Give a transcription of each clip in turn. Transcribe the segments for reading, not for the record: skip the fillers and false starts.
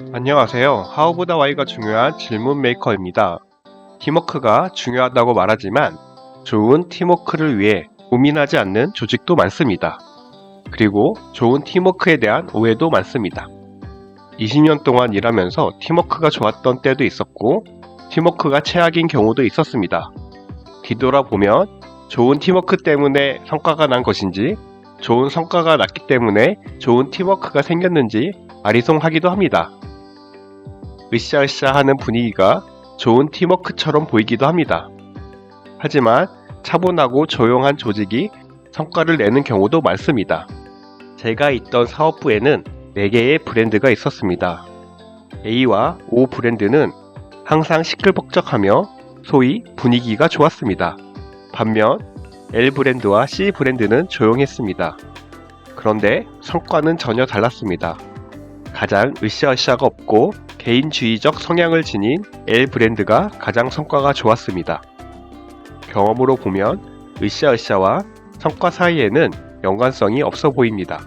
안녕하세요. 하우보다 Y가 중요한 질문 메이커입니다. 팀워크가 중요하다고 말하지만 좋은 팀워크를 위해 고민하지 않는 조직도 많습니다. 그리고 좋은 팀워크에 대한 오해도 많습니다. 20년 동안 일하면서 팀워크가 좋았던 때도 있었고 팀워크가 최악인 경우도 있었습니다. 뒤돌아보면 좋은 팀워크 때문에 성과가 난 것인지 좋은 성과가 났기 때문에 좋은 팀워크가 생겼는지 아리송하기도 합니다. 으쌰으쌰 하는 분위기가 좋은 팀워크처럼 보이기도 합니다. 하지만 차분하고 조용한 조직이 성과를 내는 경우도 많습니다. 제가 있던 사업부에는 4개의 브랜드가 있었습니다. A와 O 브랜드는 항상 시끌벅적하며 소위 분위기가 좋았습니다. 반면 L 브랜드와 C 브랜드는 조용했습니다. 그런데 성과는 전혀 달랐습니다. 가장 으쌰으쌰가 없고 개인주의적 성향을 지닌 L 브랜드가 가장 성과가 좋았습니다. 경험으로 보면 으쌰으쌰와 성과 사이에는 연관성이 없어 보입니다.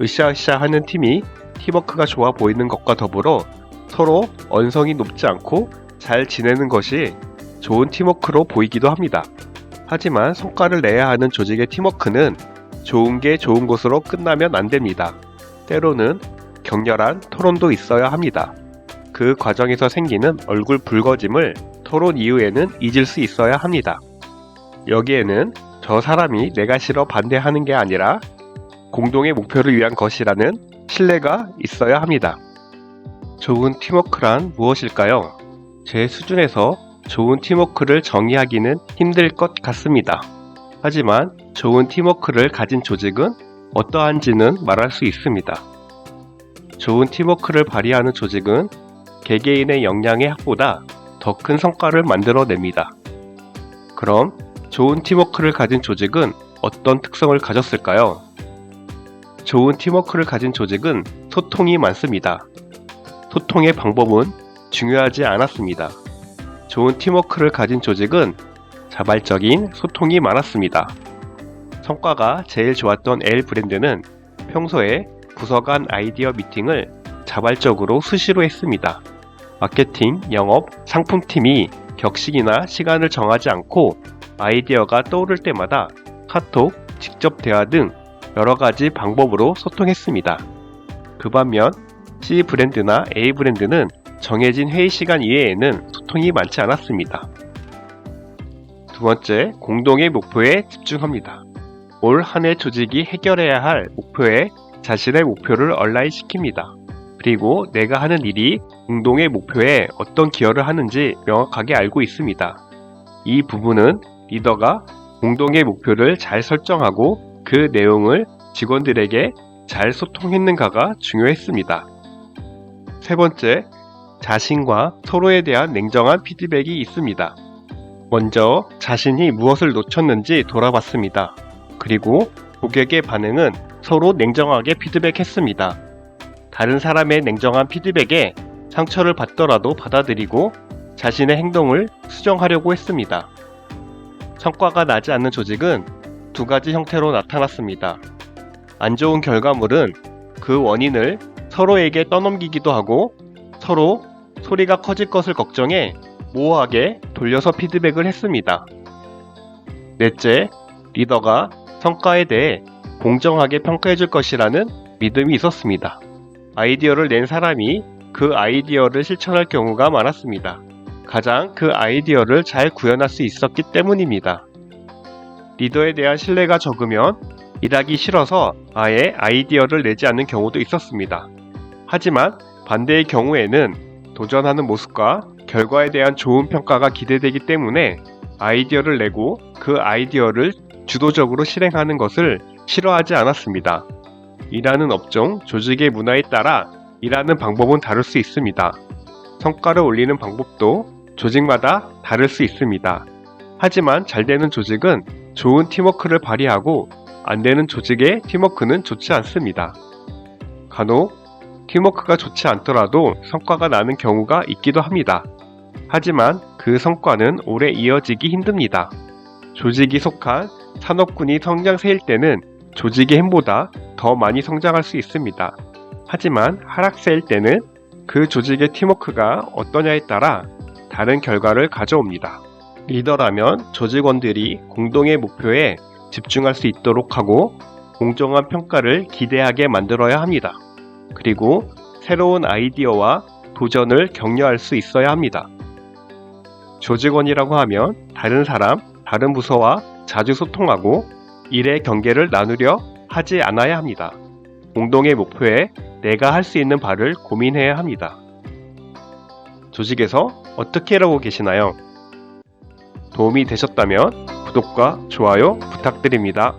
으쌰으쌰 하는 팀이 팀워크가 좋아 보이는 것과 더불어 서로 언성이 높지 않고 잘 지내는 것이 좋은 팀워크로 보이기도 합니다. 하지만 성과를 내야 하는 조직의 팀워크는 좋은 게 좋은 것으로 끝나면 안 됩니다. 때로는 격렬한 토론도 있어야 합니다. 그 과정에서 생기는 얼굴 붉어짐을 토론 이후에는 잊을 수 있어야 합니다. 여기에는 저 사람이 내가 싫어 반대하는 게 아니라 공동의 목표를 위한 것이라는 신뢰가 있어야 합니다. 좋은 팀워크란 무엇일까요? 제 수준에서 좋은 팀워크를 정의하기는 힘들 것 같습니다. 하지만 좋은 팀워크를 가진 조직은 어떠한지는 말할 수 있습니다. 좋은 팀워크를 발휘하는 조직은 개개인의 역량의 합보다 더 큰 성과를 만들어냅니다. 그럼 좋은 팀워크를 가진 조직은 어떤 특성을 가졌을까요? 좋은 팀워크를 가진 조직은 소통이 많습니다. 소통의 방법은 중요하지 않았습니다. 좋은 팀워크를 가진 조직은 자발적인 소통이 많았습니다. 성과가 제일 좋았던 L 브랜드는 평소에 부서 간 아이디어 미팅을 자발적으로 수시로 했습니다. 마케팅, 영업, 상품팀이 격식이나 시간을 정하지 않고 아이디어가 떠오를 때마다 카톡, 직접 대화 등 여러 가지 방법으로 소통했습니다. 그 반면 C 브랜드나 A 브랜드는 정해진 회의 시간 이외에는 소통이 많지 않았습니다. 두 번째, 공동의 목표에 집중합니다. 올 한 해 조직이 해결해야 할 목표에 자신의 목표를 얼라인시킵니다. 그리고 내가 하는 일이 공동의 목표에 어떤 기여를 하는지 명확하게 알고 있습니다. 이 부분은 리더가 공동의 목표를 잘 설정하고 그 내용을 직원들에게 잘 소통했는가가 중요했습니다. 세 번째, 자신과 서로에 대한 냉정한 피드백이 있습니다. 먼저 자신이 무엇을 놓쳤는지 돌아봤습니다. 그리고 고객의 반응은 서로 냉정하게 피드백했습니다. 다른 사람의 냉정한 피드백에 상처를 받더라도 받아들이고 자신의 행동을 수정하려고 했습니다. 성과가 나지 않는 조직은 두 가지 형태로 나타났습니다. 안 좋은 결과물은 그 원인을 서로에게 떠넘기기도 하고 서로 소리가 커질 것을 걱정해 모호하게 돌려서 피드백을 했습니다. 넷째, 리더가 성과에 대해 공정하게 평가해줄 것이라는 믿음이 있었습니다. 아이디어를 낸 사람이 그 아이디어를 실천할 경우가 많았습니다. 가장 그 아이디어를 잘 구현할 수 있었기 때문입니다. 리더에 대한 신뢰가 적으면 일하기 싫어서 아예 아이디어를 내지 않는 경우도 있었습니다. 하지만 반대의 경우에는 도전하는 모습과 결과에 대한 좋은 평가가 기대되기 때문에 아이디어를 내고 그 아이디어를 주도적으로 실행하는 것을 싫어하지 않았습니다. 일하는 업종, 조직의 문화에 따라 일하는 방법은 다를 수 있습니다. 성과를 올리는 방법도 조직마다 다를 수 있습니다. 하지만 잘 되는 조직은 좋은 팀워크를 발휘하고 안 되는 조직의 팀워크는 좋지 않습니다. 간혹 팀워크가 좋지 않더라도 성과가 나는 경우가 있기도 합니다. 하지만 그 성과는 오래 이어지기 힘듭니다. 조직이 속한 산업군이 성장세일 때는 조직의 힘보다 더 많이 성장할 수 있습니다. 하지만 하락세일 때는 그 조직의 팀워크가 어떠냐에 따라 다른 결과를 가져옵니다. 리더라면 조직원들이 공동의 목표에 집중할 수 있도록 하고 공정한 평가를 기대하게 만들어야 합니다. 그리고 새로운 아이디어와 도전을 격려할 수 있어야 합니다. 조직원이라고 하면 다른 사람, 다른 부서와 자주 소통하고 일의 경계를 나누려 하지 않아야 합니다. 공동의 목표에 내가 할 수 있는 바를 고민해야 합니다. 조직에서 어떻게 일하고 계시나요? 도움이 되셨다면 구독과 좋아요 부탁드립니다.